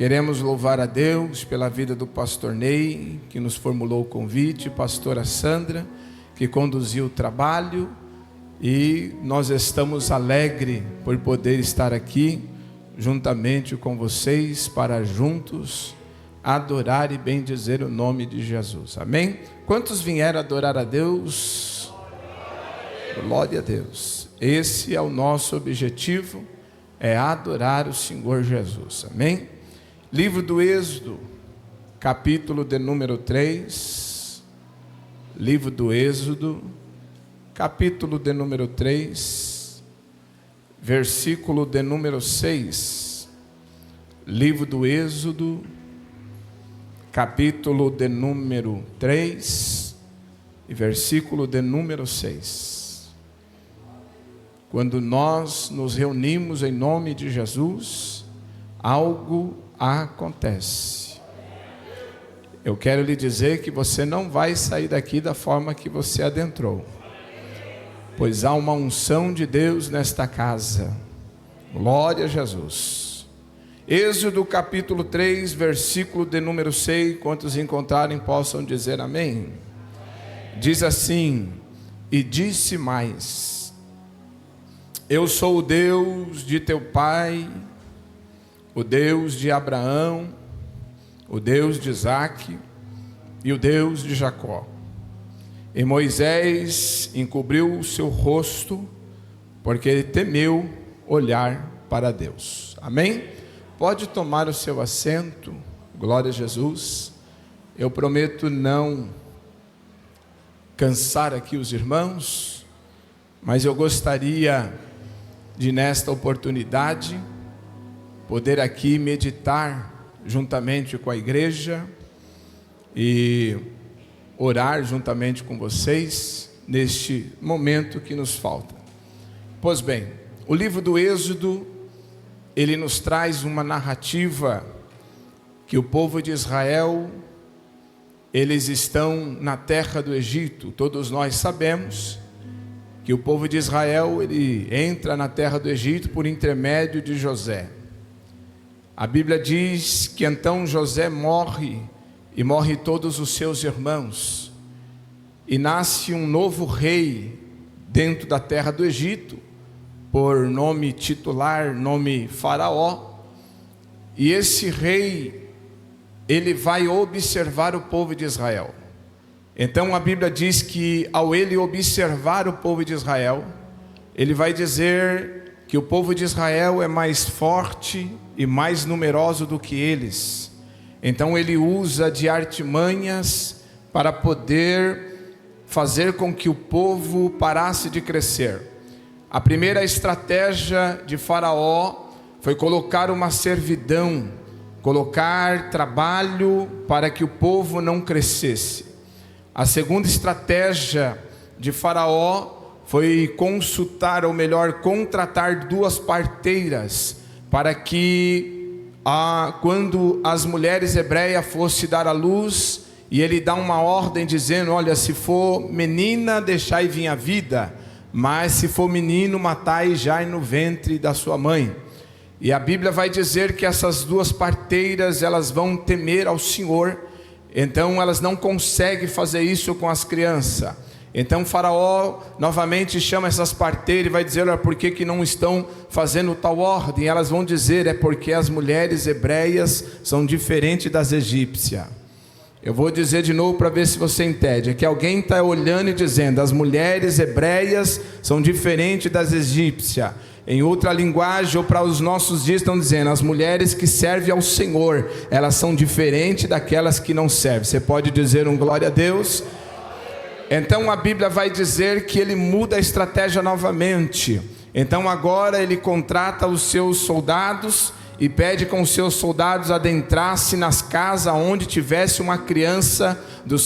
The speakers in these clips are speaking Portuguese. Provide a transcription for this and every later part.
Queremos louvar a Deus pela vida do pastor Ney, que nos formulou o convite, pastora Sandra, que conduziu o trabalho, e nós estamos alegres por poder estar aqui juntamente com vocês para juntos adorar e bendizer o nome de Jesus. Amém? Quantos vieram adorar a Deus? Glória a Deus. Esse é o nosso objetivo, é adorar o Senhor Jesus. Amém? Livro do Êxodo, capítulo de número 3. Livro do Êxodo, capítulo de número 3, versículo de número 6. Livro do Êxodo, capítulo de número 3 e versículo de número 6. Quando nós nos reunimos em nome de Jesus, algo acontece. Eu quero lhe dizer que você não vai sair daqui da forma que você adentrou, pois há uma unção de Deus nesta casa. Glória a Jesus. Êxodo capítulo 3, versículo de número 6. Quantos encontrarem possam dizer amém. Diz assim: e disse mais: eu sou o Deus de teu pai, o Deus de Abraão, o Deus de Isaque e o Deus de Jacó. E Moisés encobriu o seu rosto, porque ele temeu olhar para Deus. Amém? Pode tomar o seu assento. Glória a Jesus. Eu prometo não cansar aqui os irmãos, mas eu gostaria de, nesta oportunidade, poder aqui meditar juntamente com a igreja e orar juntamente com vocês neste momento que nos falta. Pois bem, o livro do Êxodo, ele nos traz uma narrativa que o povo de Israel, eles estão na terra do Egito. Todos nós sabemos que o povo de Israel, ele entra na terra do Egito por intermédio de José. A Bíblia diz que então José morre, e morre todos os seus irmãos, e nasce um novo rei dentro da terra do Egito, por nome titular, nome Faraó. E esse rei, ele vai observar o povo de Israel. Então a Bíblia diz que ao ele observar o povo de Israel, ele vai dizer que o povo de Israel é mais forte e mais numeroso do que eles. Então ele usa de artimanhas para poder fazer com que o povo parasse de crescer. A primeira estratégia de Faraó foi colocar uma servidão, colocar trabalho para que o povo não crescesse. A segunda estratégia de Faraó foi consultar, ou melhor, contratar 2 parteiras, para que quando as mulheres hebreias fossem dar à luz, e ele dá uma ordem dizendo: olha, se for menina, deixai vir a vida, mas se for menino, matai já no ventre da sua mãe. E a Bíblia vai dizer que essas 2 parteiras, elas vão temer ao Senhor, então elas não conseguem fazer isso com as crianças. Então Faraó novamente chama essas parteiras e vai dizer: olha, por que não estão fazendo tal ordem? Elas vão dizer: é porque as mulheres hebreias são diferentes das egípcias. Eu vou dizer de novo para ver se você entende. É que alguém está olhando e dizendo: as mulheres hebreias são diferentes das egípcias. Em outra linguagem, ou para os nossos dias, estão dizendo: as mulheres que servem ao Senhor, elas são diferentes daquelas que não servem. Você pode dizer um glória a Deus? Então a Bíblia vai dizer que ele muda a estratégia novamente. Então agora ele contrata os seus soldados e pede com os seus soldados adentrasse nas casas onde tivesse uma criança do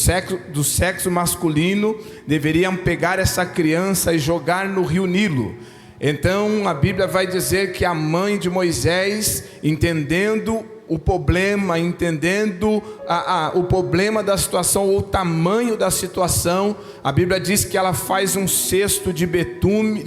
sexo masculino. Deveriam pegar essa criança e jogar no rio Nilo. Então a Bíblia vai dizer que a mãe de Moisés, entendendo o problema, entendendo o problema da situação, ou o tamanho da situação, a Bíblia diz que ela faz um cesto de betume,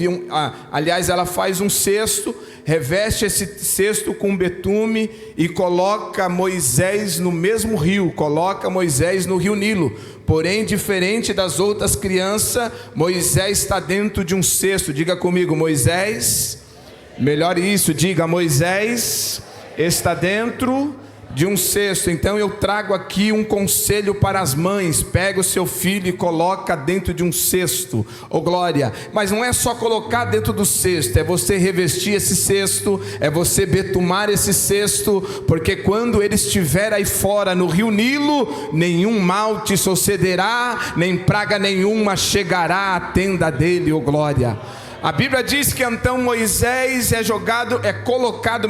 ela faz um cesto, reveste esse cesto com betume e coloca Moisés no mesmo rio, coloca Moisés no rio Nilo. Porém, diferente das outras crianças, Moisés está dentro de um cesto. Diga comigo, Moisés, melhor isso, diga, Moisés está dentro de um cesto. Então eu trago aqui um conselho para as mães: pega o seu filho e coloca dentro de um cesto, oh glória. Mas não é só colocar dentro do cesto, é você revestir esse cesto, é você betumar esse cesto, porque quando ele estiver aí fora no rio Nilo, nenhum mal te sucederá, nem praga nenhuma chegará à tenda dele, oh glória. A Bíblia diz que então Moisés é colocado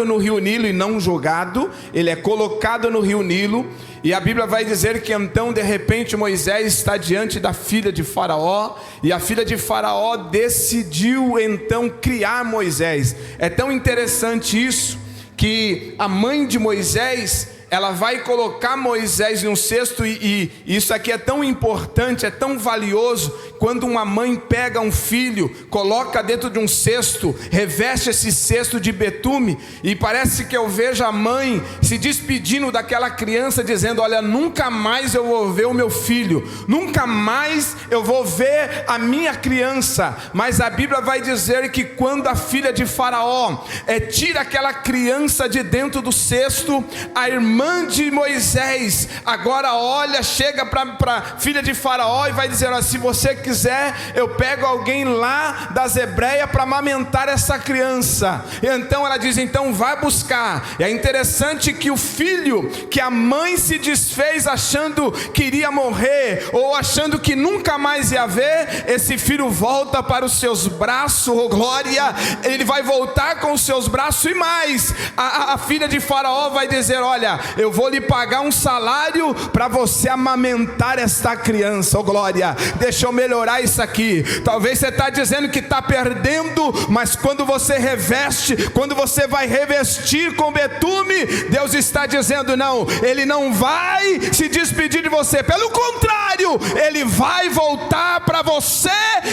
no rio Nilo, e não jogado, ele é colocado no rio Nilo. E a Bíblia vai dizer que então de repente Moisés está diante da filha de Faraó, e a filha de Faraó decidiu então criar Moisés. É tão interessante isso, que a mãe de Moisés, ela vai colocar Moisés em um cesto, e isso aqui é tão importante, é tão valioso. Quando uma mãe pega um filho, coloca dentro de um cesto, reveste esse cesto de betume, e parece que eu vejo a mãe se despedindo daquela criança, dizendo: olha, nunca mais eu vou ver o meu filho, nunca mais eu vou ver a minha criança. Mas a Bíblia vai dizer que quando a filha de Faraó tira aquela criança de dentro do cesto, a irmã de Moisés agora olha, chega para a filha de Faraó e vai dizer: olha, se você quiser, eu pego alguém lá das Hebreias para amamentar essa criança. E então ela diz: então vai buscar. E é interessante que o filho, que a mãe se desfez achando que iria morrer, ou achando que nunca mais ia ver, esse filho volta para os seus braços, oh glória. Ele vai voltar com os seus braços, e mais, a filha de Faraó vai dizer: olha, eu vou lhe pagar um salário para você amamentar esta criança, oh glória. Deixa eu melhorar isso aqui. Talvez você está dizendo que está perdendo, mas quando você reveste, quando você vai revestir com betume, Deus está dizendo: não, Ele não vai se despedir de você, pelo contrário, Ele vai voltar para você.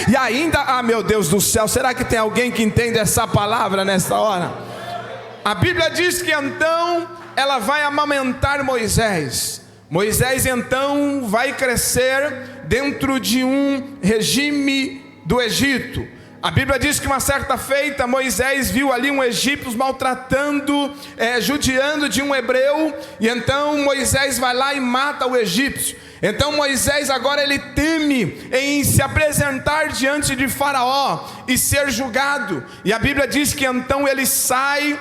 E ainda, meu Deus do céu, será que tem alguém que entende essa palavra nessa hora? A Bíblia diz que então ela vai amamentar Moisés. Moisés então vai crescer dentro de um regime do Egito. A Bíblia diz que uma certa feita Moisés viu ali um egípcio maltratando, judiando de um hebreu, e então Moisés vai lá e mata o egípcio. Então Moisés agora ele teme em se apresentar diante de Faraó e ser julgado. E a Bíblia diz que então ele sai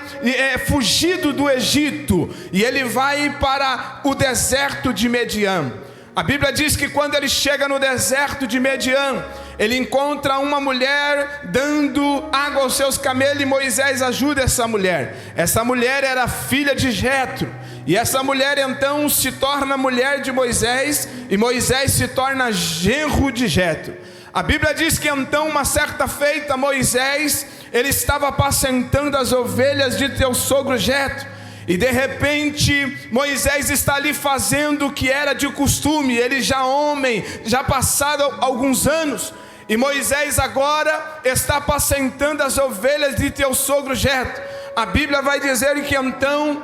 fugido do Egito, e ele vai para o deserto de Midian. A Bíblia diz que quando ele chega no deserto de Midian, ele encontra uma mulher dando água aos seus camelos, e Moisés ajuda essa mulher. Essa mulher era filha de Jetro, e essa mulher então se torna mulher de Moisés, e Moisés se torna genro de Jetro. A Bíblia diz que então uma certa feita Moisés, ele estava apacentando as ovelhas de teu sogro Jetro, e de repente Moisés está ali fazendo o que era de costume, ele já homem, já passado alguns anos, e Moisés agora está apacentando as ovelhas de teu sogro Jetro. A Bíblia vai dizer que então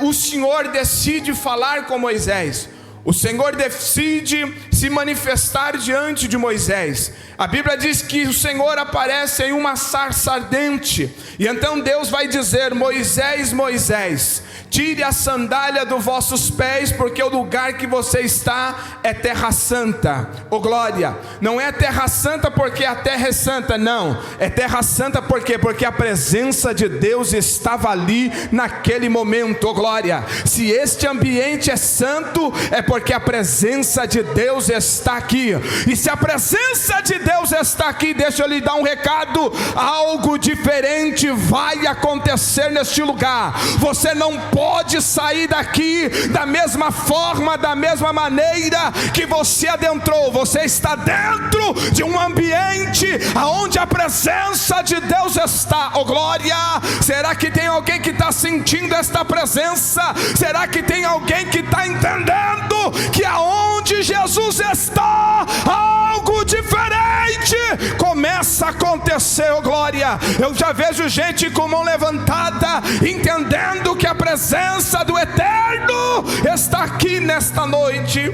o Senhor decide falar com Moisés. O Senhor decide se manifestar diante de Moisés. A Bíblia diz que o Senhor aparece em uma sarça ardente, e então Deus vai dizer: Moisés, Moisés, tire a sandália dos vossos pés, porque o lugar que você está é terra santa. Oh glória, não é terra santa porque a terra é santa, não, é terra santa porque a presença de Deus estava ali naquele momento. Oh glória, se este ambiente é santo, é porque porque a presença de Deus está aqui. E se a presença de Deus está aqui, deixa eu lhe dar um recado: algo diferente vai acontecer neste lugar. Você não pode sair daqui da mesma forma, da mesma maneira que você adentrou. Você está dentro de um ambiente onde a presença de Deus está. Oh glória! Será que tem alguém que está sentindo esta presença? Será que tem alguém que está entendendo que aonde Jesus está, algo diferente começa a acontecer? Oh glória! Eu já vejo gente com mão levantada, entendendo que a presença do Eterno está aqui nesta noite.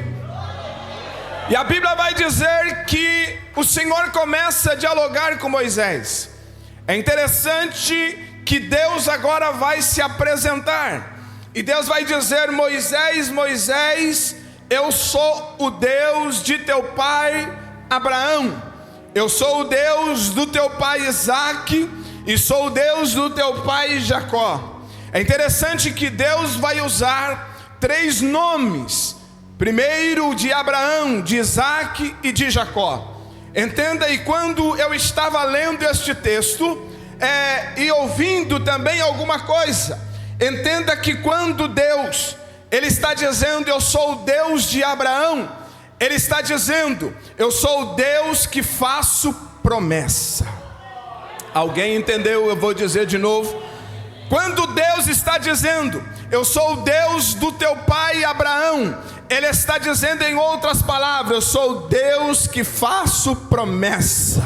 E a Bíblia vai dizer que o Senhor começa a dialogar com Moisés. É interessante que Deus agora vai se apresentar. E Deus vai dizer: Moisés, Moisés, eu sou o Deus de teu pai Abraão. Eu sou o Deus do teu pai Isaque. E sou o Deus do teu pai Jacó. É interessante que Deus vai usar 3 nomes. Primeiro de Abraão, de Isaque e de Jacó. Entenda, e quando eu estava lendo este texto e ouvindo também alguma coisa, entenda que quando Deus, Ele está dizendo: eu sou o Deus de Abraão, Ele está dizendo: eu sou o Deus que faço promessa. Alguém entendeu? Eu vou dizer de novo. Quando Deus está dizendo: eu sou o Deus do teu pai Abraão, Ele está dizendo, em outras palavras: eu sou o Deus que faço promessa.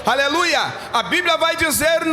Aleluia! A Bíblia vai dizer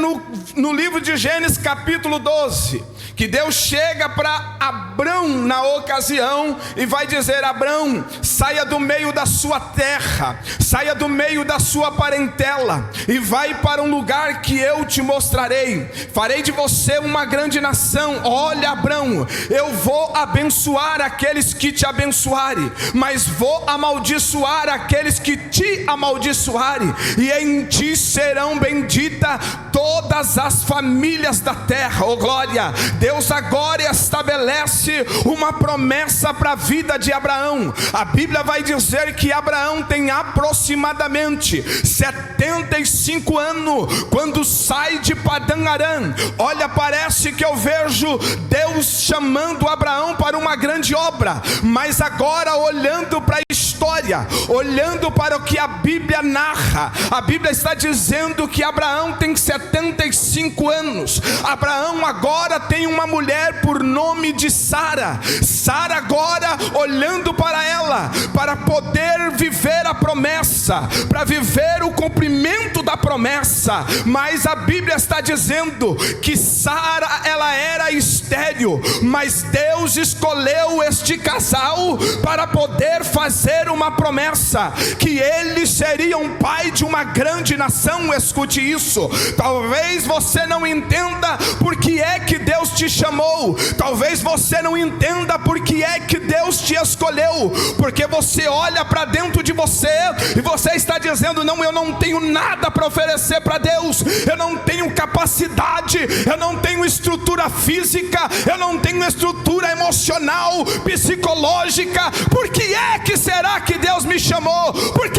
no livro de Gênesis capítulo 12, que Deus chega para Abrão na ocasião e vai dizer: Abrão, saia do meio da sua terra, saia do meio da sua parentela e vai para um lugar que eu te mostrarei. Farei de você uma grande nação. Olha, Abrão, eu vou abençoar aqueles que te abençoarem, mas vou amaldiçoar aqueles que te amaldiçoarem, e em ti serão benditas todas as famílias da terra. Oh glória! Deus agora estabelece uma promessa para a vida de Abraão. A Bíblia vai dizer que Abraão tem aproximadamente 75 anos quando sai de Padã Arã. Olha, parece que eu vejo Deus chamando Abraão para uma grande obra, mas agora olhando para a história, olhando para o que a Bíblia narra, a Bíblia está dizendo que Abraão tem 75 anos. Abraão agora tem uma mulher por nome de Sara. Sara agora olhando para ela, para poder viver a promessa, para viver o cumprimento da promessa. Mas a Bíblia está dizendo que Sara, ela era estéril, mas Deus escolheu este casal para poder fazer uma promessa, que eles seriam pai de uma grande nação. Escute isso. Talvez você não entenda por que é que Deus te chamou, talvez você não entenda por que é que Deus te escolheu, porque você olha para dentro de você e você está dizendo: não, eu não tenho nada para oferecer para Deus, eu não tenho capacidade, eu não tenho estrutura física, eu não tenho estrutura emocional, psicológica. Por que é que será que Deus me chamou? Por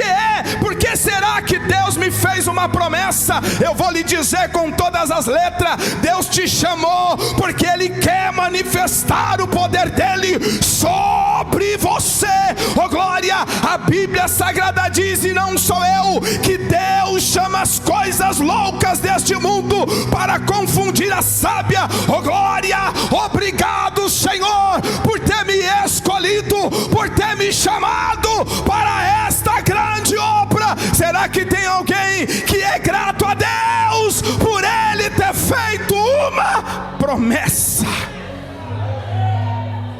que será que Deus me fez uma promessa? Eu vou lhe dizer com todas as letras: Deus te chamou porque Ele quer manifestar o poder dEle sobre você. Oh glória! A Bíblia Sagrada diz, e não sou eu, que Deus chama as coisas loucas deste mundo para confundir a sábia. Oh glória! Obrigado, Senhor, por ter me escolhido, por ter me chamado para esta grande obra. Será que tem alguém que é grato a Deus por Ele ter feito uma promessa?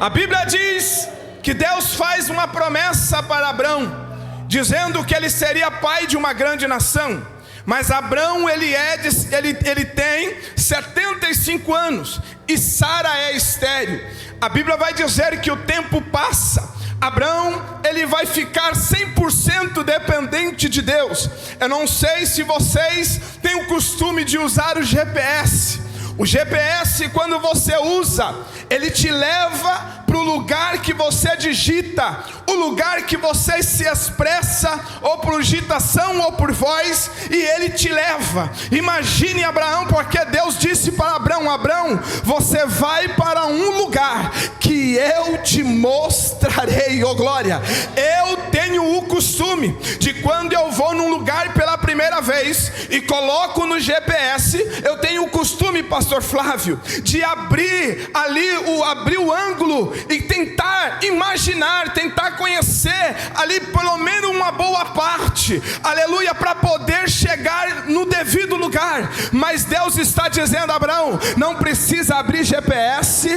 A Bíblia diz que Deus faz uma promessa para Abrão, dizendo que ele seria pai de uma grande nação. Mas Abrão, ele tem 75 anos e Sara é estéril. A Bíblia vai dizer que o tempo passa. Abrão, ele vai ficar 100% dependente de Deus. Eu não sei se vocês têm o costume de usar o GPS. O GPS, quando você usa, Ele te leva para o lugar que você digita, o lugar que você se expressa, ou por digitação ou por voz, e Ele te leva. Imagine Abraão, porque Deus disse para Abraão: Abraão, você vai para um lugar que eu te mostrarei. Oh glória! Eu tenho o costume de, quando eu vou num lugar pela primeira vez e coloco no GPS, eu tenho o costume, pastor Flávio, de abrir ali abrir o ângulo e tentar imaginar, tentar conhecer ali pelo menos uma boa parte, aleluia, para poder chegar no devido lugar. Mas Deus está dizendo: Abraão, não precisa abrir GPS,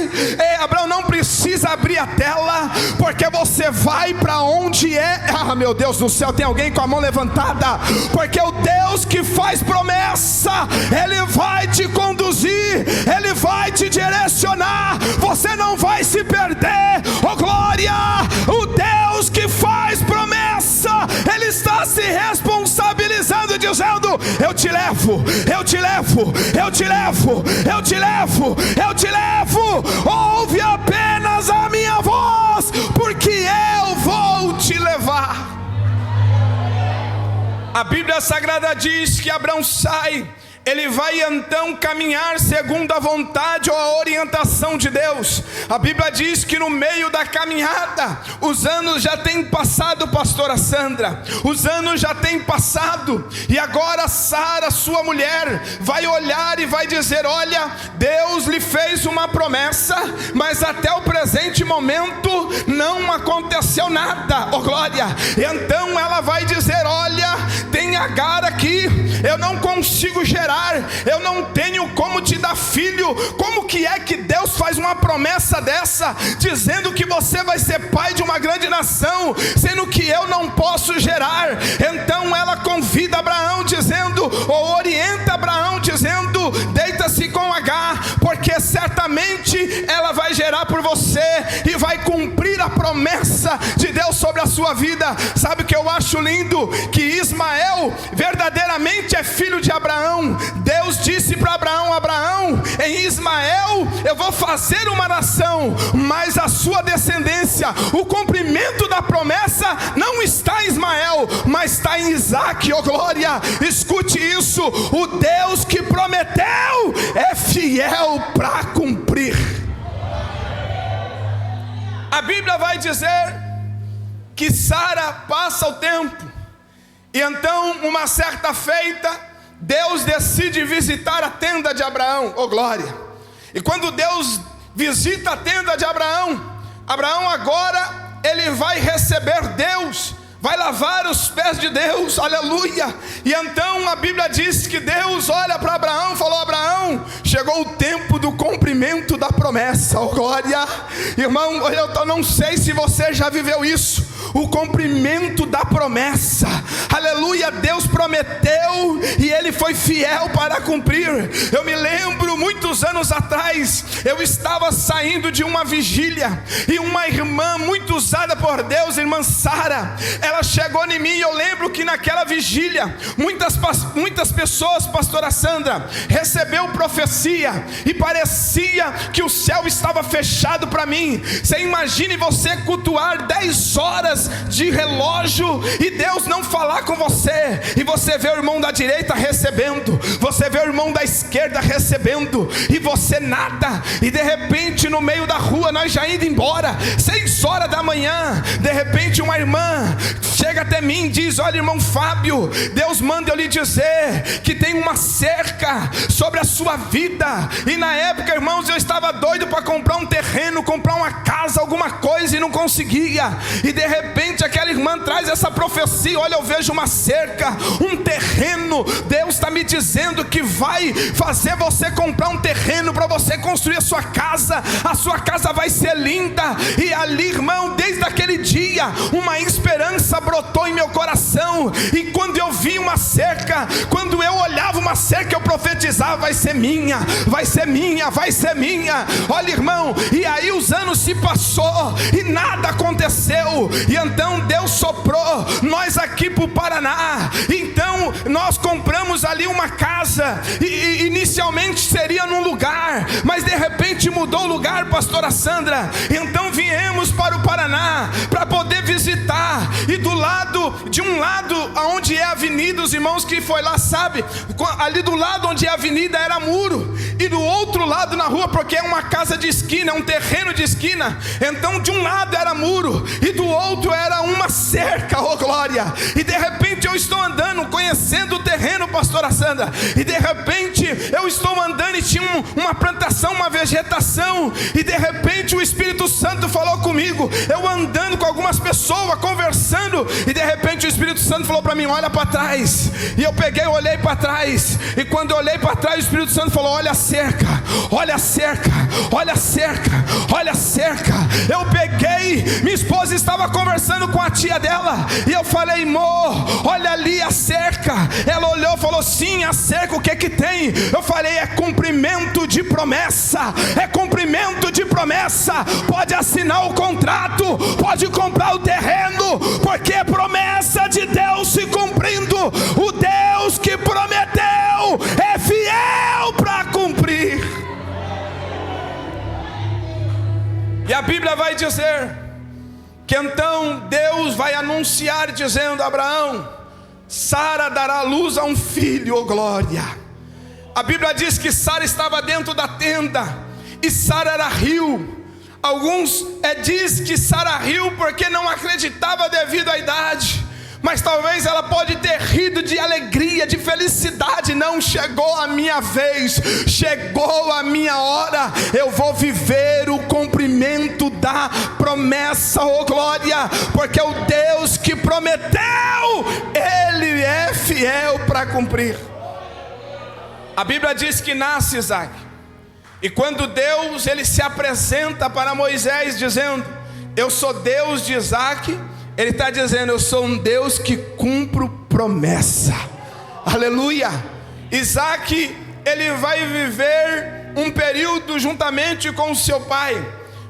Abraão, não precisa abrir a tela, porque você vai para onde é. Ah, meu Deus do céu, tem alguém com a mão levantada? Porque o Deus que faz promessa, Ele vai te conduzir, Ele vai te direcionar, você não vai se perder. Oh glória! O Deus que faz promessa, Ele está se responsabilizando, dizendo: eu te levo, eu te levo, eu te levo, eu te levo, eu te levo. Ouve apenas a minha voz, porque eu vou te levar. A Bíblia Sagrada diz que Abraão sai, ele vai então caminhar segundo a vontade ou a orientação de Deus. A Bíblia diz que no meio da caminhada, os anos já têm passado, pastora Sandra, os anos já têm passado, e agora Sara, sua mulher, vai olhar e vai dizer: olha, Deus lhe fez uma promessa, mas até o presente momento não aconteceu nada. Oh glória! Então ela vai dizer: olha, tem Agar aqui, eu não consigo gerar, eu não tenho como te dar filho. Como que é que Deus faz uma promessa dessa, dizendo que você vai ser pai de uma grande nação, sendo que eu não posso gerar? Então ela convida Abraão, dizendo, ou orienta Abraão, dizendo: deita-se com Agar, porque certamente ela vai gerar por você e vai cumprir a promessa de Deus sobre a sua vida. Sabe o que eu acho lindo? Que Ismael verdadeiramente é filho de Abraão. Deus disse para Abraão: Abraão, em Ismael eu vou fazer uma nação, mas a sua descendência, o cumprimento da promessa não está em Ismael, mas está em Isaque. Oh glória! Escute isso: o Deus que prometeu é fiel para cumprir. A Bíblia vai dizer que Sara passa o tempo, e então, uma certa feita, Deus decide visitar a tenda de Abraão. Oh glória! E quando Deus visita a tenda de Abraão, Abraão agora, ele vai receber Deus, vai lavar os pés de Deus, aleluia. E então a Bíblia diz que Deus olha para Abraão e falou: Abraão, chegou o tempo do cumprimento da promessa. Oh glória! Irmão, eu não sei se você já viveu isso, o cumprimento da promessa, aleluia. Deus prometeu e Ele foi fiel para cumprir. Eu me lembro, muitos anos atrás, eu estava saindo de uma vigília, e uma irmã muito usada por Deus, irmã Sara, ela chegou em mim, e eu lembro que naquela vigília, muitas pessoas, pastora Sandra, recebeu profecia, e parecia que o céu estava fechado para mim. Você imagine você cultuar 10 horas de relógio, e Deus não falar com você, e você vê o irmão da direita recebendo, você vê o irmão da esquerda recebendo, e você nada. E de repente, no meio da rua, nós já indo embora, 6 horas da manhã, de repente uma irmã chega até mim e diz: olha, irmão Fábio, Deus manda eu lhe dizer que tem uma cerca sobre a sua vida. E na época, irmãos, eu estava doido para comprar um terreno, comprar uma casa, alguma coisa, e não conseguia. E de repente aquela irmã traz essa profecia: olha, eu vejo uma cerca, um terreno. Deus está me dizendo que vai fazer você comprar um terreno para você construir a sua casa vai ser linda. E ali, irmão, desde daquele dia, uma esperança brotou em meu coração. E quando eu vi uma cerca, quando eu olhava uma cerca, eu profetizava: vai ser minha, vai ser minha, vai ser minha. Olha, irmão, e aí os anos se passou e nada aconteceu. E então Deus soprou nós aqui para o Paraná. Então nós compramos ali uma casa, e inicialmente seria num lugar, mas de repente mudou o lugar, pastora Sandra. Então viemos para o Paraná para poder visitar. E do lado, de um lado onde é a avenida, os irmãos que foi lá sabe, ali do lado onde é a avenida era muro, e do outro lado na rua, porque é uma casa de esquina, é um terreno de esquina. Então de um lado era muro e do outro era uma cerca, oh glória. E de repente eu estou andando, conhecendo o terreno, pastora Sandra, e de repente eu estou andando e tinha uma plantação, uma vegetação, e de repente o Espírito Santo falou comigo, eu andando com algumas pessoas, conversando, e de repente o Espírito Santo falou para mim: olha para trás. E eu peguei, olhei para trás, e quando eu olhei para trás, o Espírito Santo falou: olha a cerca, olha a cerca, olha a cerca, olha a cerca. Eu peguei, minha esposa estava conversando com a tia dela, e eu falei: amor, olha ali a cerca. Ela olhou e falou: sim, a cerca, o que que tem? Eu falei: é cumprimento de promessa, é cumprimento de promessa. Pode assinar o contrato, pode comprar o terreno, porque é promessa de Deus se cumprindo. O Deus que prometeu é fiel para cumprir. E a Bíblia vai dizer que então Deus vai anunciar dizendo: Abraão, Sara dará luz a um filho, oh glória. A Bíblia diz que Sara estava dentro da tenda, e Sara era riu. Alguns diz que Sara riu porque não acreditava devido à idade, mas talvez ela pode ter rido de alegria, de felicidade. Não, chegou a minha vez, chegou a minha hora, eu vou viver o cumprimento da promessa, oh glória, porque o Deus que prometeu, Ele é fiel para cumprir. A Bíblia diz que nasce Isaac, e quando Deus ele se apresenta para Moisés dizendo: eu sou Deus de Isaac, Ele está dizendo: eu sou um Deus que cumpro promessa. Aleluia. Isaac, ele vai viver um período juntamente com o seu pai.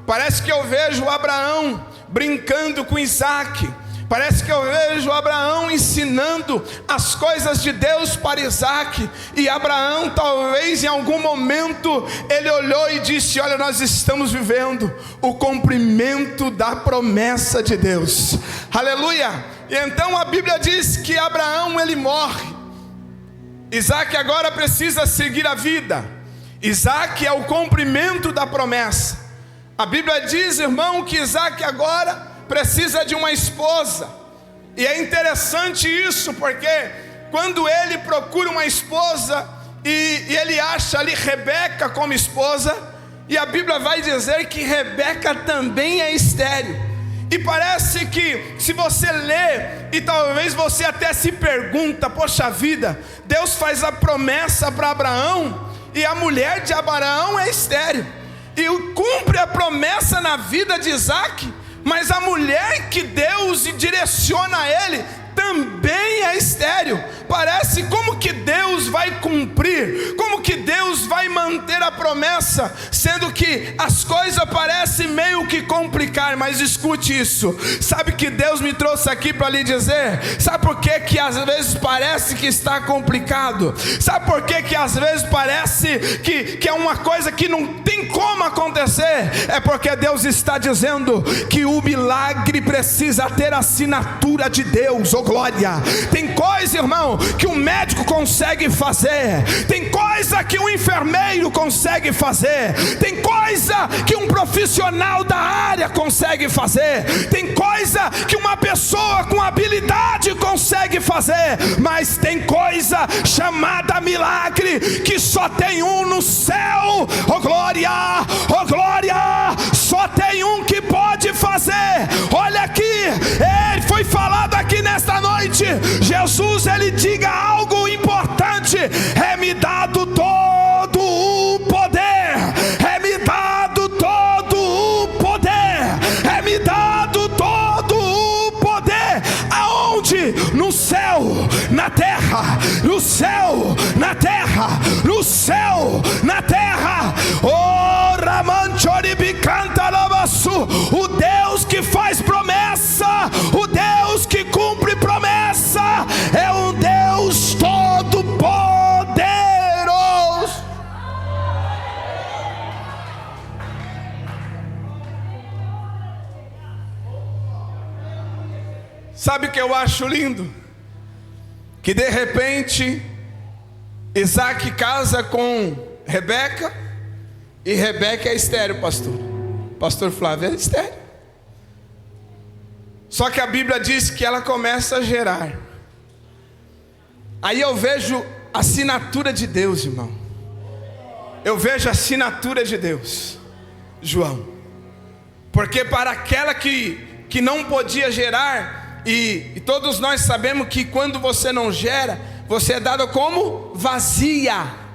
Parece que eu vejo Abraão brincando com Isaac. Parece que eu vejo Abraão ensinando as coisas de Deus para Isaac. E Abraão, talvez em algum momento, ele olhou e disse: olha, nós estamos vivendo o cumprimento da promessa de Deus. Aleluia. E então a Bíblia diz que Abraão ele morre. Isaac agora precisa seguir a vida. Isaac é o cumprimento da promessa. A Bíblia diz, irmão, que Isaac agora precisa de uma esposa. E é interessante isso, porque quando ele procura uma esposa e ele acha ali Rebeca como esposa, e a Bíblia vai dizer que Rebeca também é estéril. E parece que se você lê, e talvez você até se pergunta: poxa vida, Deus faz a promessa para Abraão, e a mulher de Abraão é estéril, e cumpre a promessa na vida de Isaac, mas a mulher que Deus direciona a ele também é estéril. Parece como que Deus vai cumprir, como que Deus vai manter a promessa, sendo que as coisas parecem meio que complicar. Mas escute isso, sabe que Deus me trouxe aqui para lhe dizer? Sabe por que que às vezes parece que está complicado? Sabe por que que às vezes parece que é uma coisa que não tem como acontecer? É porque Deus está dizendo que o milagre precisa ter assinatura de Deus, oh glória. Tem coisa, irmão, que um médico consegue fazer, tem coisa que um enfermeiro consegue fazer, tem coisa que um profissional da área consegue fazer, tem coisa que uma pessoa com habilidade consegue fazer, mas tem coisa chamada milagre que só tem um no céu, oh glória, oh glória, só tem um que pode fazer. Olha aqui, foi falado aqui nesta noite, Jesus ele diga algo importante: é-me dado todo o poder, é-me dado todo o poder, é-me dado todo terra, no céu, na terra, no céu, na terra. Oh, Ramanchoribicantalabaçu, o Deus que faz promessa, o Deus que cumpre promessa, é um Deus todo poderoso. Sabe o que eu acho lindo? Que de repente Isaac casa com Rebeca, e Rebeca é estéril, pastor Flávio, é estéril. Só que a Bíblia diz que ela começa a gerar. Aí eu vejo a assinatura de Deus, irmão. Eu vejo a assinatura de Deus, João. Porque para aquela que não podia gerar, e todos nós sabemos que quando você não gera, você é dado como vazia.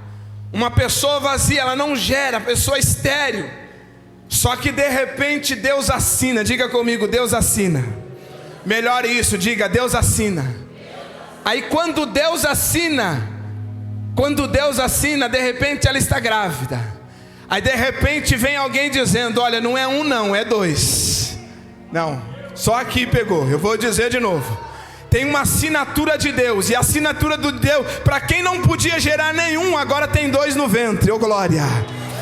Uma pessoa vazia, ela não gera, a pessoa estéril. Só que de repente Deus assina. Diga comigo, Deus assina. Melhor isso, diga, Deus assina. Aí quando Deus assina, de repente ela está grávida. Aí de repente vem alguém dizendo: olha, não é um não, é dois. Não, só aqui pegou. Eu vou dizer de novo. Tem uma assinatura de Deus. E a assinatura do Deus, para quem não podia gerar nenhum, agora tem dois no ventre. Ô glória.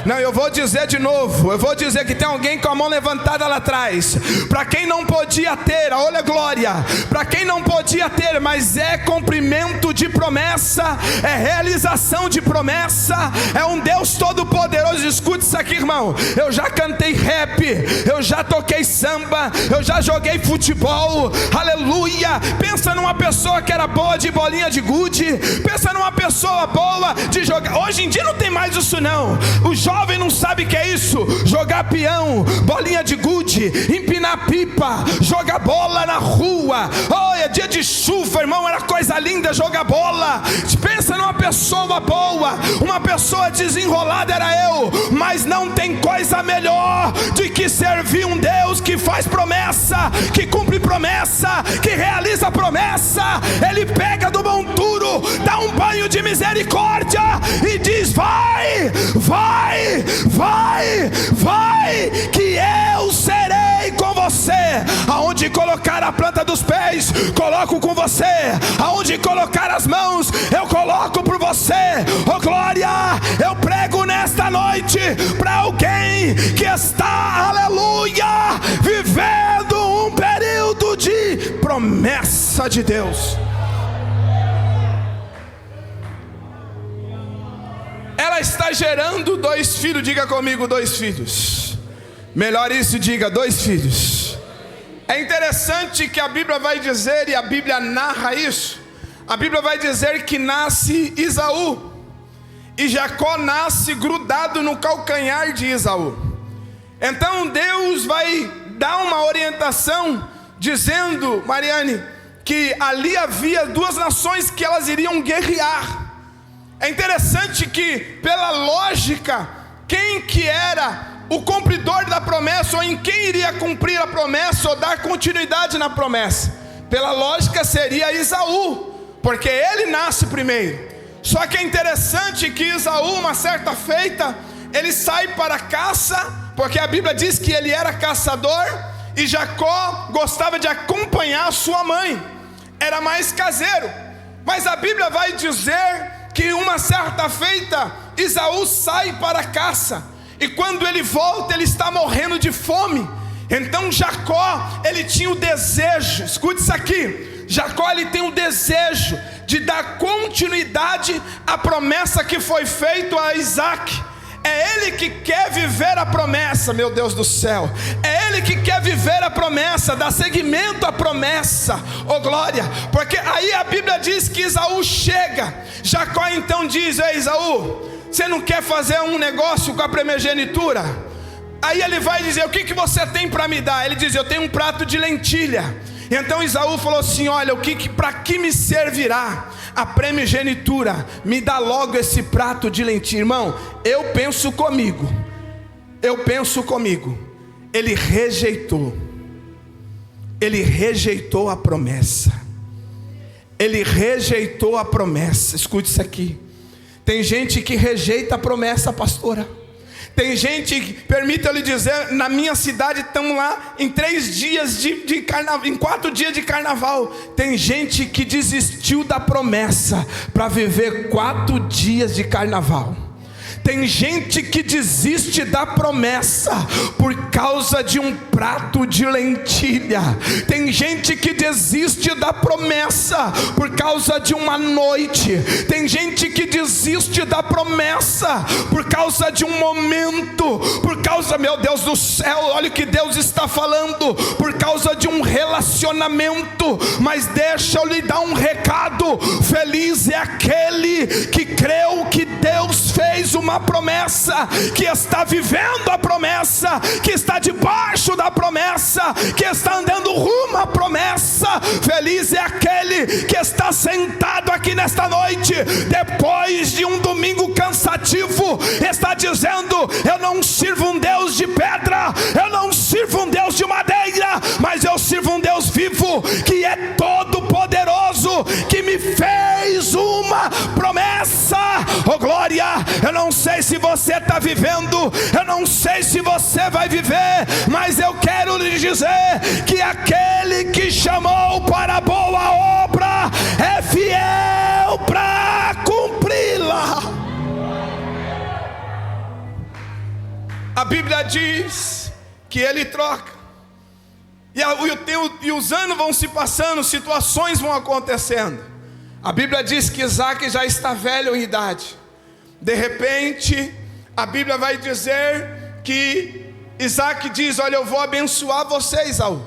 Não, eu vou dizer de novo. Eu vou dizer que tem alguém com a mão levantada lá atrás. Para quem não podia ter, olha a glória. Para quem não podia ter, mas é cumprimento de promessa, é realização de promessa, é um Deus todo poderoso. Escute isso aqui, irmão. Eu já cantei rap, eu já toquei samba, eu já joguei futebol. Aleluia. Pensa numa pessoa que era boa de bolinha de gude. Pensa numa pessoa boa de jogar. Hoje em dia não tem mais isso não. O jovem não sabe o que é isso. Jogar peão, bolinha de gude, empinar pipa, jogar bola na rua. Oh, é dia de chuva, irmão, era coisa linda jogar bola. Pensa numa pessoa boa, uma pessoa desenrolada era eu. Mas não tem coisa melhor de que servir um Deus que faz promessa, que cumpre promessa, que realiza promessa. Ele pega do monturo, dá um banho de misericórdia e diz: vai, vai, vai, vai, que eu serei com você. Aonde colocar a planta dos pés, coloco com você. Aonde colocar as mãos, eu coloco por você. Oh glória, eu prego nesta noite para alguém que está, aleluia, vivendo um período de promessa de Deus. Ela está gerando 2 filhos. Diga comigo, 2 filhos. Melhor isso, diga, 2 filhos. É interessante que a Bíblia vai dizer, e a Bíblia narra isso. A Bíblia vai dizer que nasce Esaú, e Jacó nasce grudado no calcanhar de Esaú. Então Deus vai dar uma orientação, dizendo, Mariane, que ali havia 2 nações que elas iriam guerrear. É interessante que, pela lógica, quem que era o cumpridor da promessa, ou em quem iria cumprir a promessa, ou dar continuidade na promessa? Pela lógica seria Esaú, porque ele nasce primeiro. Só que é interessante que Esaú, uma certa feita, ele sai para a caça, porque a Bíblia diz que ele era caçador, e Jacó gostava de acompanhar sua mãe, era mais caseiro. Mas a Bíblia vai dizer que uma certa feita, Esaú sai para a caça, e quando ele volta, ele está morrendo de fome. Então Jacó, ele tinha o desejo, escute isso aqui, Jacó, ele tem o desejo de dar continuidade à promessa que foi feita a Isaac. É ele que quer viver a promessa, meu Deus do céu. É ele que quer viver a promessa, dar seguimento à promessa. Oh glória, porque aí a Bíblia diz que Esaú chega. Jacó então diz: ei Esaú, você não quer fazer um negócio com a primogenitura? Aí ele vai dizer: o que você tem para me dar? Ele diz: eu tenho um prato de lentilha. Então Esaú falou assim: olha, para que me servirá a primogenitura? Me dá logo esse prato de lentilha. Irmão, eu penso comigo, ele rejeitou a promessa, ele rejeitou a promessa. Escute isso aqui. Tem gente que rejeita a promessa, pastora. Tem gente que, permita eu lhe dizer, na minha cidade estamos lá em 3 dias de carnaval, em 4 dias de carnaval. Tem gente que desistiu da promessa para viver 4 dias de carnaval. Tem gente que desiste da promessa por causa de um prato de lentilha. Tem gente que desiste da promessa por causa de uma noite. Tem gente que desiste da promessa por causa de um momento. Por causa, meu Deus do céu, olha o que Deus está falando. Por causa de um relacionamento. Mas deixa eu lhe dar um recado. Feliz é aquele que creu que Deus fez uma promessa, que está vivendo a promessa, que está debaixo da promessa, que está andando rumo à promessa. Feliz é aquele que está sentado aqui nesta noite, depois de um domingo cansativo, está dizendo: eu não sirvo um Deus de pedra, eu não sirvo um Deus de madeira, mas eu sirvo um Deus vivo, que é todo poderoso, que me fez uma promessa. Oh glória, eu não sei se você está vivendo, eu não sei se você vai viver, mas eu quero lhe dizer que aquele que chamou para a boa obra é fiel para cumpri-la. A Bíblia diz que ele troca, e os anos vão se passando, situações vão acontecendo. A Bíblia diz que Isaac já está velho em idade. De repente, a Bíblia vai dizer que Isaac diz: olha, eu vou abençoar você, Esaú.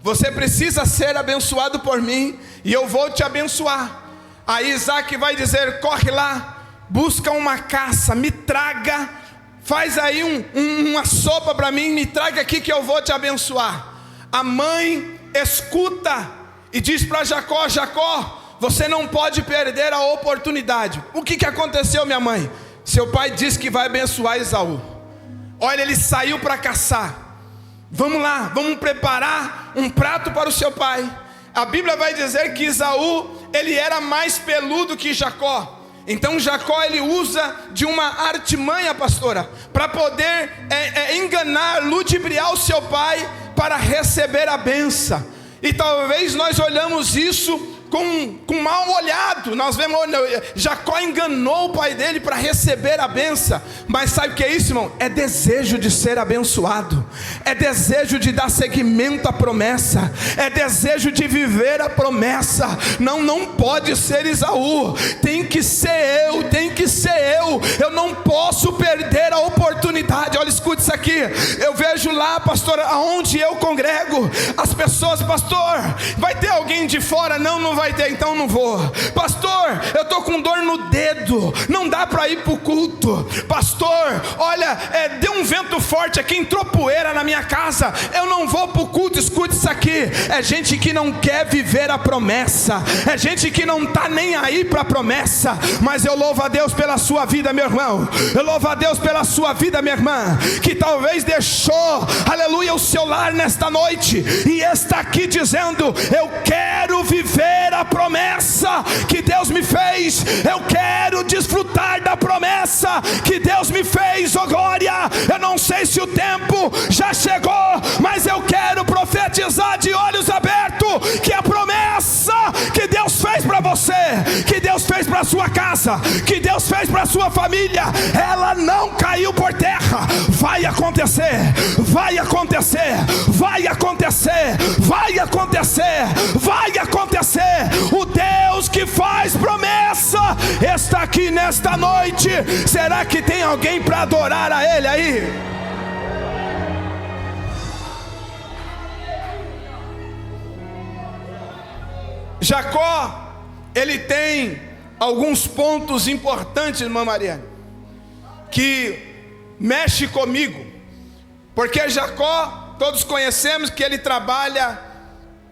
Você precisa ser abençoado por mim, e eu vou te abençoar. Aí Isaac vai dizer: corre lá, busca uma caça, me traga, faz aí uma sopa para mim, me traga aqui que eu vou te abençoar. A mãe escuta e diz para Jacó: Jacó, você não pode perder a oportunidade. O que aconteceu, minha mãe? Seu pai disse que vai abençoar Esaú. Olha, ele saiu para caçar. Vamos lá, vamos preparar um prato para o seu pai. A Bíblia vai dizer que Esaú, ele era mais peludo que Jacó. Então Jacó, ele usa de uma artimanha, pastora, para poder enganar, ludibriar o seu pai para receber a bênção. E talvez nós olhamos isso com mal olhado. Nós vemos, Jacó enganou o pai dele para receber a benção. Mas sabe o que é isso, irmão? É desejo de ser abençoado, é desejo de dar seguimento à promessa, é desejo de viver a promessa. Não pode ser Esaú, tem que ser eu, tem que ser eu. Eu não posso perder a oportunidade. Olha, escute isso aqui. Eu vejo lá, pastor, aonde eu congrego, as pessoas: pastor, vai ter alguém de fora? Não vai ter, então não vou. Pastor, eu estou com dor no dedo, não dá para ir para o culto. Pastor, olha, deu um vento forte aqui, entrou poeira na minha casa, eu não vou para o culto. Escute isso aqui. É gente que não quer viver a promessa, é gente que não está nem aí para a promessa. Mas eu louvo a Deus pela sua vida, meu irmão. Eu louvo a Deus pela sua vida, minha irmã, que talvez deixou, aleluia, o seu lar nesta noite e está aqui dizendo: eu quero viver a promessa que Deus me fez, eu quero desfrutar da promessa que Deus me fez. Oh glória, eu não sei se o tempo já chegou, mas eu quero profetizar de olhos abertos que a promessa que Deus fez para você, que Deus fez para sua casa, que Deus fez para sua família, ela não caiu por terra. Vai acontecer, vai acontecer, vai acontecer, vai acontecer, vai acontecer. O Deus que faz promessa está aqui nesta noite. Será que tem alguém para adorar a Ele aí? Jacó, ele tem alguns pontos importantes, irmã Mariana, que mexe comigo, porque Jacó, todos conhecemos que ele trabalha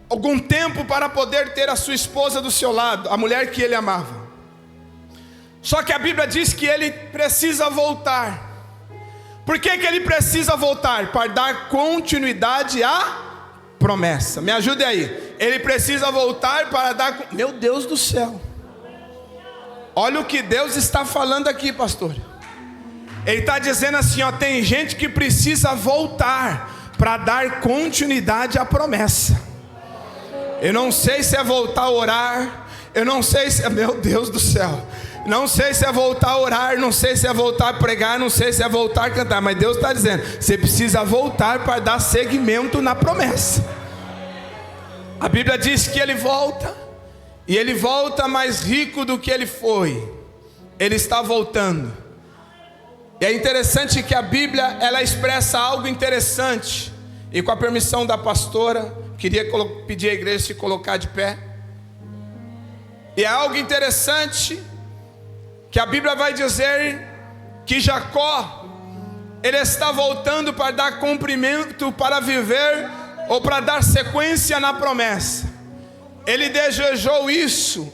algum tempo para poder ter a sua esposa do seu lado, a mulher que ele amava. Só que a Bíblia diz que ele precisa voltar. Por que ele precisa voltar? Para dar continuidade à promessa. Me ajude aí. Ele precisa voltar para dar... Meu Deus do céu. Olha o que Deus está falando aqui, pastor. Ele está dizendo assim, ó, tem gente que precisa voltar para dar continuidade à promessa. Eu não sei se é voltar a orar, eu não sei se é... Meu Deus do céu. Não sei se é voltar a orar, não sei se é voltar a pregar, não sei se é voltar a cantar, mas Deus está dizendo, você precisa voltar para dar seguimento na promessa. A Bíblia diz que ele volta, e ele volta mais rico do que ele foi. Ele está voltando. E é interessante que a Bíblia, ela expressa algo interessante. E com a permissão da pastora, queria pedir à igreja se colocar de pé. E é algo interessante, que a Bíblia vai dizer que Jacó, ele está voltando para dar cumprimento, para viver, ou para dar sequência na promessa. Ele desejou isso,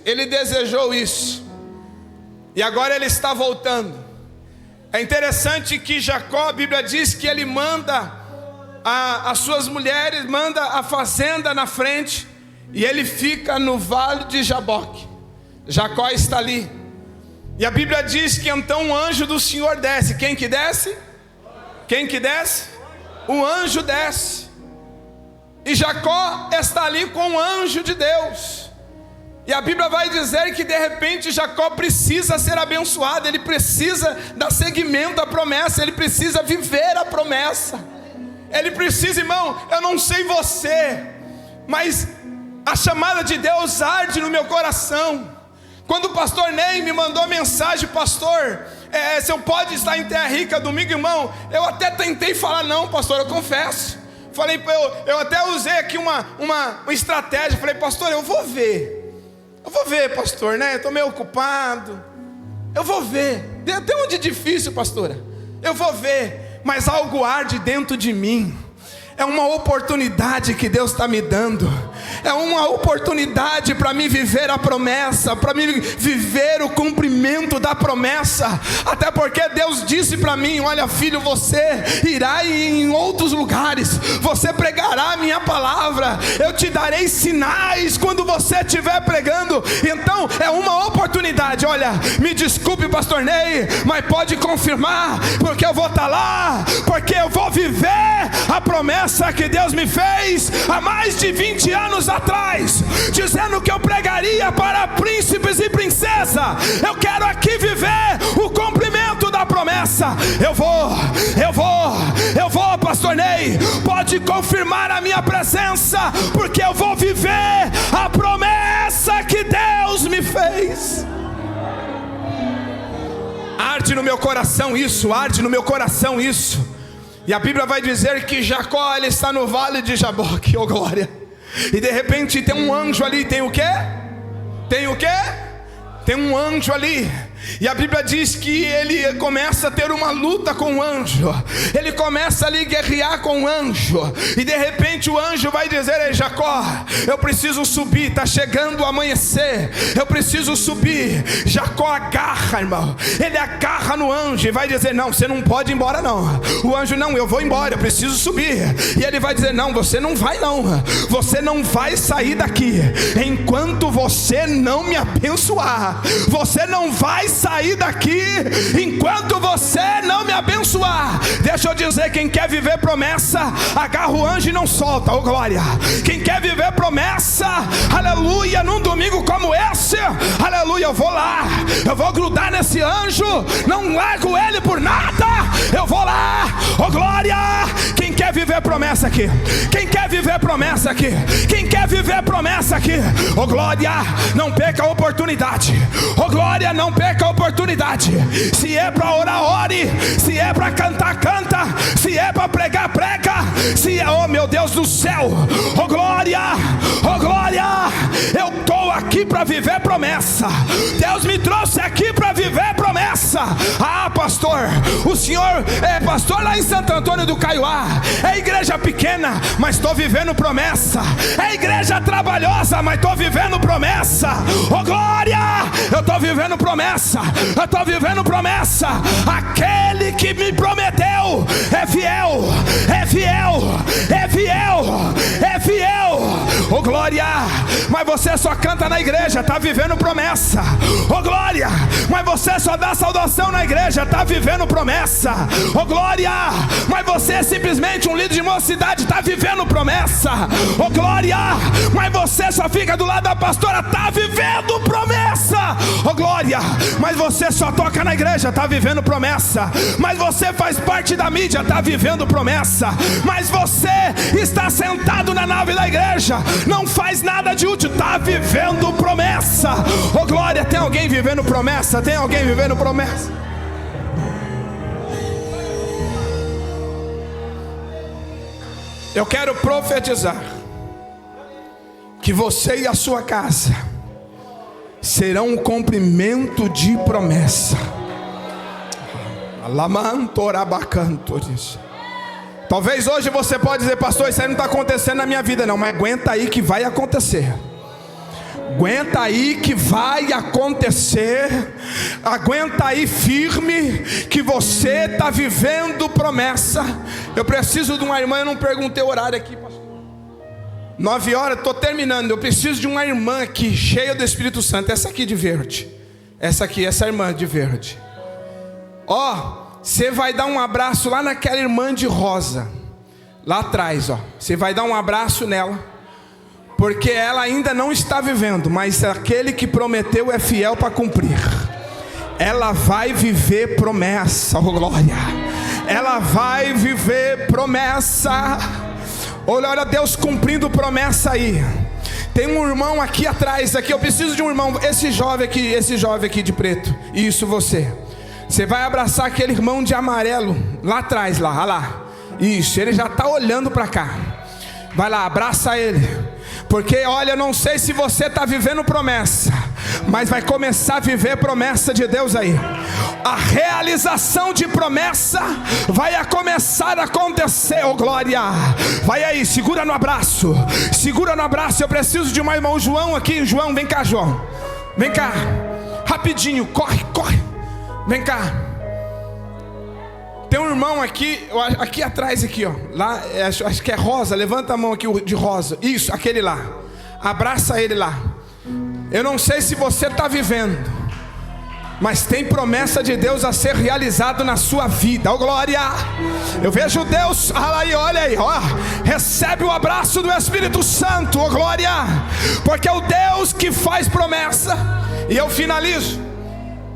e agora ele está voltando. É interessante que Jacó, a Bíblia diz que ele manda as suas mulheres, manda a fazenda na frente, e ele fica no vale de Jaboque. Jacó está ali. E a Bíblia diz que então o anjo do Senhor desce. Quem que desce? Quem que desce? O anjo desce. E Jacó está ali com o anjo de Deus. E a Bíblia vai dizer que de repente Jacó precisa ser abençoado. Ele precisa dar seguimento à promessa. Ele precisa viver a promessa. Ele precisa, irmão, eu não sei você, mas a chamada de Deus arde no meu coração. Quando o pastor Ney me mandou mensagem, pastor, se eu pode estar em Terra Rica domingo, irmão, eu até tentei falar não, pastor, eu confesso. Falei, eu até usei aqui uma estratégia. Falei, pastor, eu vou ver, pastor, né? Eu estou meio ocupado. Eu vou ver. Até onde é difícil, pastora. Eu vou ver, mas algo arde dentro de mim. É uma oportunidade que Deus está me dando. É uma oportunidade para mim viver a promessa, para mim viver o cumprimento da promessa. Até porque Deus disse para mim, olha filho, você irá em outros lugares, você pregará a minha palavra, eu te darei sinais quando você estiver pregando. Então é uma oportunidade. Olha, me desculpe pastor Ney, mas pode confirmar, porque eu vou estar lá, porque eu vou viver a promessa que Deus me fez há mais de 20 anos atrás, dizendo que eu pregaria para príncipes e princesa. Eu quero aqui viver o cumprimento da promessa. Eu vou, pastor Ney, pode confirmar a minha presença, porque eu vou viver a promessa que Deus me fez. Arde no meu coração isso, arde no meu coração isso. E a Bíblia vai dizer que Jacó, ele está no vale de Jaboque, oh glória. E de repente tem um anjo ali, tem o quê? Tem o quê? Tem um anjo ali. E a Bíblia diz que ele começa a ter uma luta com o anjo. Ele começa ali a guerrear com o anjo. E de repente o anjo vai dizer: ei Jacó, eu preciso subir, está chegando o amanhecer, eu preciso subir. Jacó agarra, irmão, ele agarra no anjo e vai dizer: não, você não pode ir embora não. O anjo: não, eu vou embora, eu preciso subir. E ele vai dizer: não, você não vai não, você não vai sair daqui enquanto você não me abençoar. Você não vai sair daqui enquanto você não me abençoar. Deixa eu dizer, quem quer viver promessa, agarra o anjo e não solta, oh glória. Quem quer viver promessa, aleluia, num domingo como esse, aleluia, eu vou lá, eu vou grudar nesse anjo, não largo ele por nada, eu vou lá, oh glória. Quem quer viver promessa aqui? Quem quer viver promessa aqui? Quem quer viver promessa aqui? Oh glória, não perca a oportunidade, oh glória, não perca a oportunidade. Se é para orar, ore. Se é para cantar, canta. Se é para pregar, prega. Se é, oh meu Deus do céu, oh glória, oh glória. Eu estou aqui para viver promessa. Deus me trouxe aqui para viver promessa. Ah pastor, o senhor é pastor lá em Santo Antônio do Caiuá, é igreja pequena, mas estou vivendo promessa. É igreja trabalhosa, mas estou vivendo promessa. Oh glória, eu estou vivendo promessa. Eu estou vivendo promessa. Aquele que me prometeu é fiel, é fiel, é fiel, é fiel. glória. Mas você só canta na igreja, está vivendo promessa. Oh glória. Mas você só dá saudação na igreja, está vivendo promessa. Oh glória. Mas você é simplesmente um líder de mocidade, está vivendo promessa. Oh glória. Mas você só fica do lado da pastora, está vivendo promessa. Oh glória. Mas você só toca na igreja, está vivendo promessa. Mas você faz parte da mídia, está vivendo promessa. Mas você está sentado na nave da igreja, não faz nada de útil, está vivendo promessa. Oh glória. Tem alguém vivendo promessa? Tem alguém vivendo promessa? Eu quero profetizar que você e a sua casa serão um cumprimento de promessa. Talvez hoje você pode dizer: pastor, isso aí não está acontecendo na minha vida não. Mas aguenta aí que vai acontecer. Aguenta aí que vai acontecer. Aguenta aí firme que você está vivendo promessa. Eu preciso de uma irmã, eu não perguntei o horário aqui, pastor. 9 horas, estou terminando. Eu preciso de uma irmã aqui, cheia do Espírito Santo. Essa aqui de verde. Essa aqui, essa irmã de verde. Ó, você vai dar um abraço lá naquela irmã de rosa. Lá atrás, ó. Você vai dar um abraço nela. Porque ela ainda não está vivendo, mas aquele que prometeu é fiel para cumprir. Ela vai viver promessa, oh glória. Ela vai viver promessa. Olha Deus cumprindo promessa aí. Tem um irmão aqui atrás, aqui. Eu preciso de um irmão. Esse jovem aqui de preto. Isso, você. Você vai abraçar aquele irmão de amarelo lá atrás, lá, olha lá. Isso, ele já está olhando para cá. Vai lá, abraça ele. Porque olha, eu não sei se você está vivendo promessa, mas vai começar a viver promessa de Deus aí. A realização de promessa vai começar a acontecer, oh glória. Vai aí, segura no abraço. Segura no abraço, eu preciso de uma irmã. O João aqui, João, vem cá, João. Vem cá, rapidinho, corre, corre. Vem cá. Tem um irmão aqui, aqui atrás aqui, ó. Lá, acho que é rosa. Levanta a mão aqui de rosa. Isso, aquele lá. Abraça ele lá. Eu não sei se você está vivendo, mas tem promessa de Deus a ser realizado na sua vida. Oh glória. Eu vejo Deus, olha aí, ó. Recebe o abraço do Espírito Santo, oh glória. Porque é o Deus que faz promessa. E eu finalizo.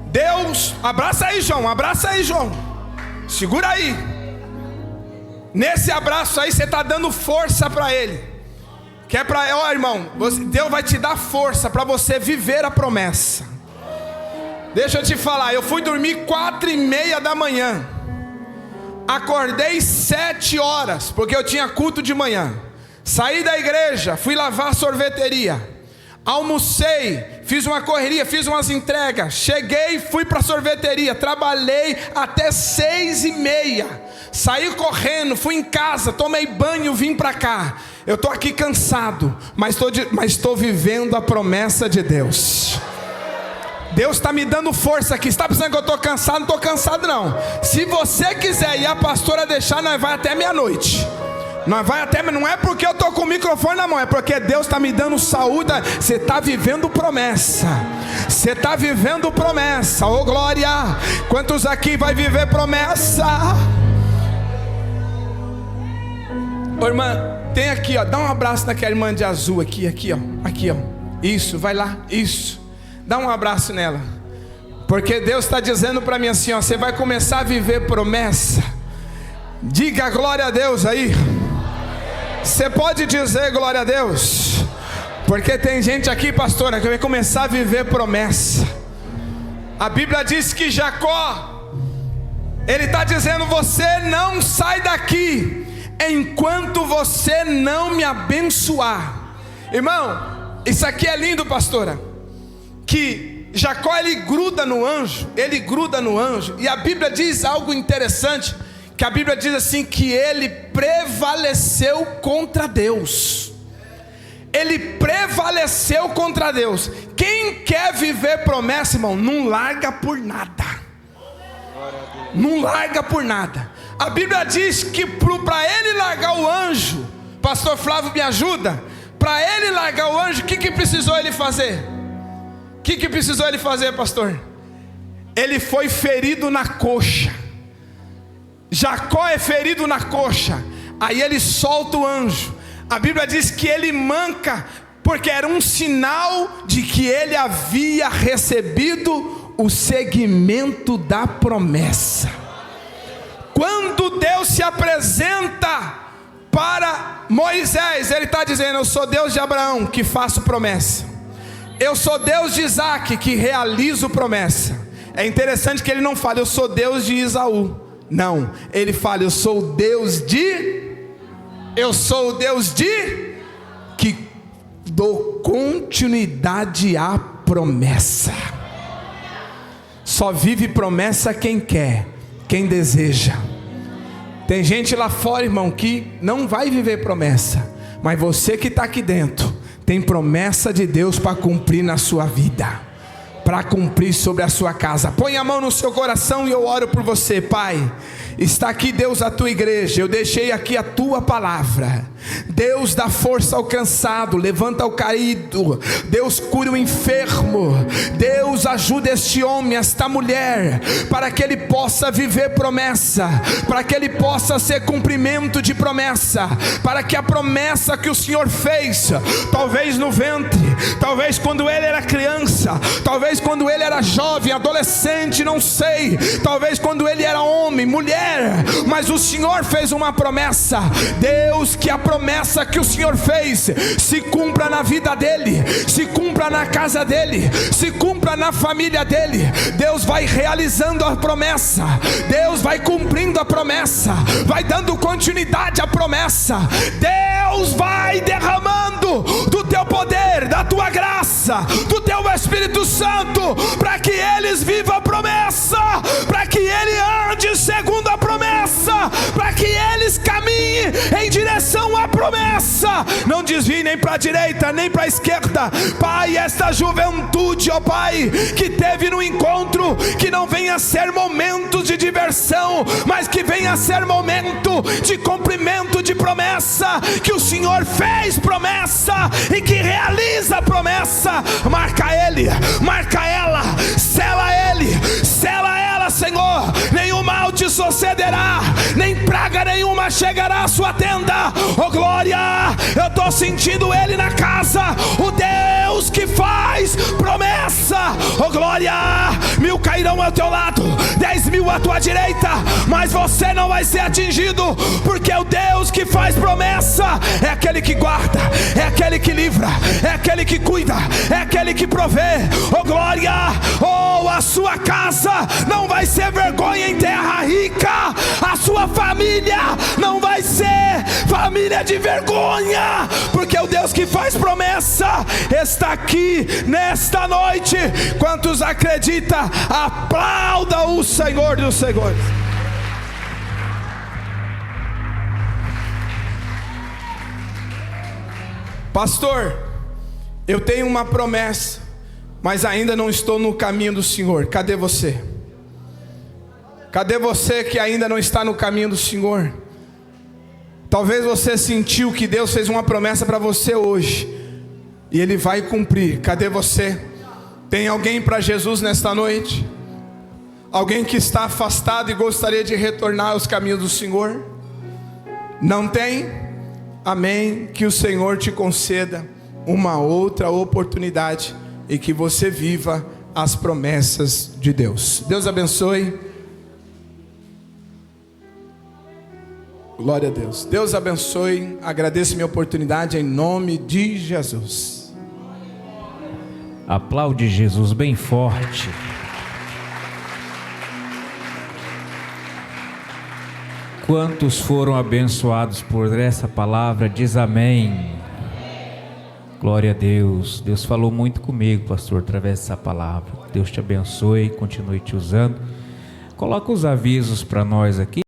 Deus, abraça aí, João. Abraça aí, João. Segura aí. Nesse abraço aí você está dando força para ele. Que é para, ó irmão, Deus vai te dar força para você viver a promessa. Deixa eu te falar, eu fui dormir 4:30 da manhã. Acordei 7 horas, porque eu tinha culto de manhã. Saí da igreja, fui lavar a sorveteria. Almocei, fiz uma correria, fiz umas entregas. Cheguei, fui para a sorveteria. Trabalhei até 6:30. Saí correndo, fui em casa, tomei banho, vim para cá. Eu estou aqui cansado, mas estou vivendo a promessa de Deus. Deus está me dando força aqui. Você está pensando que eu estou cansado? Não estou cansado não. Se você quiser e a pastora deixar, nós vai até meia-noite. Nós vai até, não é porque eu estou com o microfone na mão, é porque Deus está me dando saúde. Você está vivendo promessa. Você está vivendo promessa. Oh glória. Quantos aqui vai viver promessa? Ô irmã, tem aqui, ó, dá um abraço naquela irmã de azul aqui, ó. Aqui, ó. Isso, vai lá, isso. Dá um abraço nela. Porque Deus está dizendo para mim assim, ó, você vai começar a viver promessa. Diga glória a Deus aí. Você pode dizer glória a Deus, porque tem gente aqui, pastora, que vai começar a viver promessa. A Bíblia diz que Jacó, ele está dizendo: você não sai daqui enquanto você não me abençoar. Irmão, isso aqui é lindo, pastora. Que Jacó, ele gruda no anjo. E a Bíblia diz algo interessante. Que a Bíblia diz assim, que ele prevaleceu contra Deus. Ele prevaleceu contra Deus. Quem quer viver promessa, irmão, não larga por nada. Não larga por nada. A Bíblia diz que para ele largar o anjo, pastor Flávio me ajuda, para ele largar o anjo, o que precisou ele fazer? O que precisou ele fazer, pastor? Ele foi ferido na coxa. Jacó é ferido na coxa. Aí ele solta o anjo. A Bíblia diz que ele manca, porque era um sinal de que ele havia recebido o segmento da promessa. Quando Deus se apresenta para Moisés, ele está dizendo: eu sou Deus de Abraão, que faço promessa. Eu sou Deus de Isaac, que realizo promessa. É interessante que ele não fala: eu sou Deus de Esaú. Não, ele fala: eu sou o Deus que dou continuidade à promessa. Só vive promessa quem quer, quem deseja. Tem gente lá fora, irmão, que não vai viver promessa, mas você que está aqui dentro tem promessa de Deus para cumprir na sua vida, para cumprir sobre a sua casa. Põe a mão no seu coração e eu oro por você. Pai, está aqui, Deus, a tua igreja. Eu deixei aqui a tua palavra. Deus, dá força ao cansado, levanta o caído. Deus, cura o enfermo. Deus, ajuda este homem, esta mulher, para que ele possa viver promessa, para que ele possa ser cumprimento de promessa, para que a promessa que o Senhor fez, talvez no ventre, talvez quando ele era criança, talvez quando ele era jovem, adolescente, não sei, talvez quando ele era homem, mulher, mas o Senhor fez uma promessa. Deus, que a promessa que o Senhor fez se cumpra na vida dele, se cumpra na casa dele, se cumpra na família dele. Deus vai realizando a promessa, Deus vai cumprindo a promessa, vai dando continuidade à promessa. Deus vai derramando do teu poder, da tua graça, do teu Espírito Santo, para que eles vivam a promessa, para que ele ande segundo a promessa, para que eles caminhem em direção à promessa, não desvie nem para a direita nem para a esquerda. Pai, esta juventude, ó Pai, que teve no encontro, que não venha ser momentos de diversão, mas que venha ser momento de cumprimento de promessa, que o Senhor fez promessa e que realiza a promessa. Marca ele, marca ela, sela ele, sela ela, Senhor. Nenhum mal te sucederá, nem praga nenhuma chegará à sua tenda. Oh glória, eu estou sentindo ele na casa, o Deus que faz promessa. Oh glória, 1000 cairão ao teu lado, 10.000 à tua direita, mas você não vai ser atingido, porque o Deus que faz promessa é aquele que guarda, é aquele que livra, é aquele que cuida, é aquele que provê. Oh glória, oh, a sua casa não vai ser vergonha em terra rica, a sua família não vai ser família de vergonha, porque o Deus que faz promessa está aqui nesta noite. Quantos acreditam, aplauda o Senhor dos Senhores. Pastor, eu tenho uma promessa, mas ainda não estou no caminho do Senhor. Cadê você? Cadê você que ainda não está no caminho do Senhor? Talvez você sentiu que Deus fez uma promessa para você hoje, e Ele vai cumprir. Cadê você? Tem alguém para Jesus nesta noite? Alguém que está afastado e gostaria de retornar aos caminhos do Senhor? Não tem? Amém. Que o Senhor te conceda uma outra oportunidade e que você viva as promessas de Deus. Deus abençoe. Glória a Deus. Deus abençoe. Agradeço minha oportunidade em nome de Jesus. Aplaude Jesus bem forte. Quantos foram abençoados por essa palavra? Diz amém. Glória a Deus. Deus falou muito comigo, pastor, através dessa palavra. Deus te abençoe, continue te usando. Coloca os avisos para nós aqui.